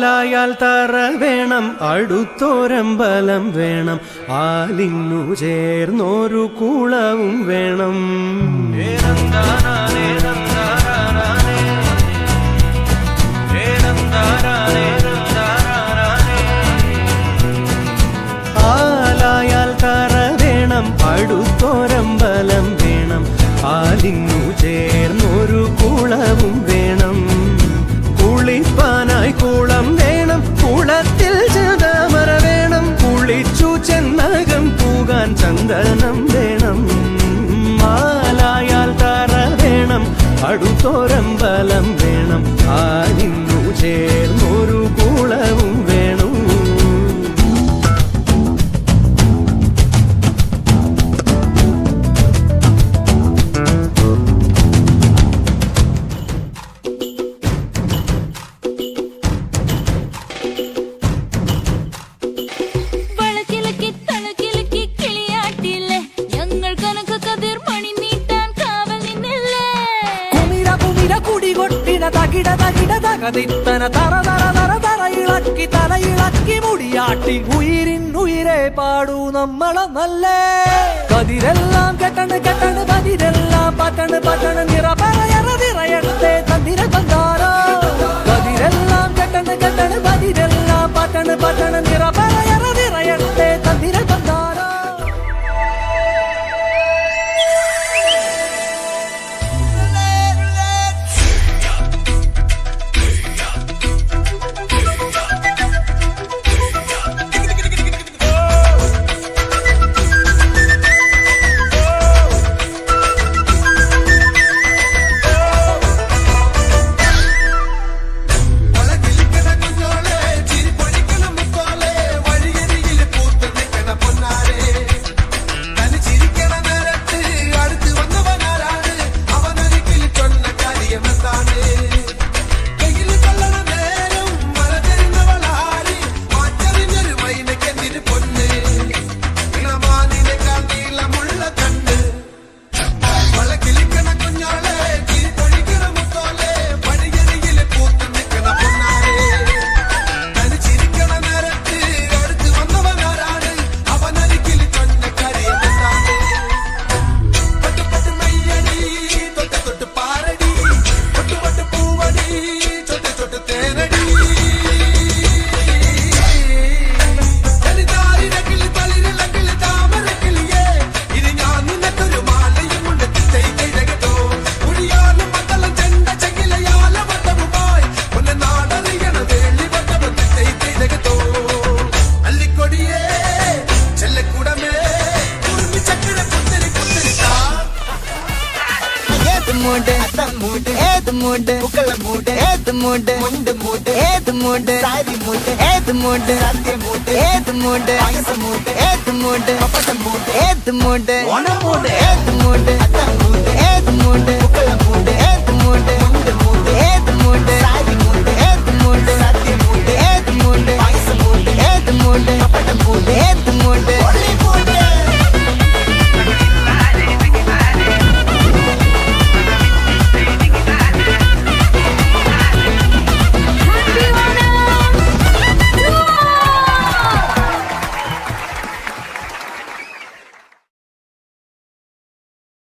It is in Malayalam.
ആലായാൽ തറ വേണം, അടുത്തോരമ്പലം വേണം, ആലിന്നു ചേർന്നൊരു കുളവും വേണം. ആലായാൽ തറ വേണം, അടുത്തോരമ്പലം വേണം, ആലിന്നു ചേർന്നൊരു കുളവും വേണം. കുളിപ്പാനായി കുളം വേണം, കുളത്തിൽ ചന്ദമര വേണം, കുളിച്ചു ചെന്നകം പൂകാൻ ചന്ദനം വേണം. ആലായാൽ തറ വേണം, അടുത്തോരമ്പലം വേണം, ആലിന്നു ചേർന്നൊരു കുളവും വേണം. ഇളക്കി തലയിളക്കി മുടിയാട്ടി ഉയിരിൻ ഉയിരെ പാടൂ നമ്മളെ നല്ലേ. കതിരെല്ലാം കെട്ടണ് കെട്ടണ് പതിരെല്ലാം പട്ടണ് പട്ടണ് നിറയറതിറയത്തെ തന്തിര തന്താരോ. കതിരെല്ലാം കെട്ടണ് കെട്ടണ് പതിരെല്ലാം പട്ടണ് പട്ടണ് നിറയറതിറയത്തെ തന്തിര തന്താരോ. Hey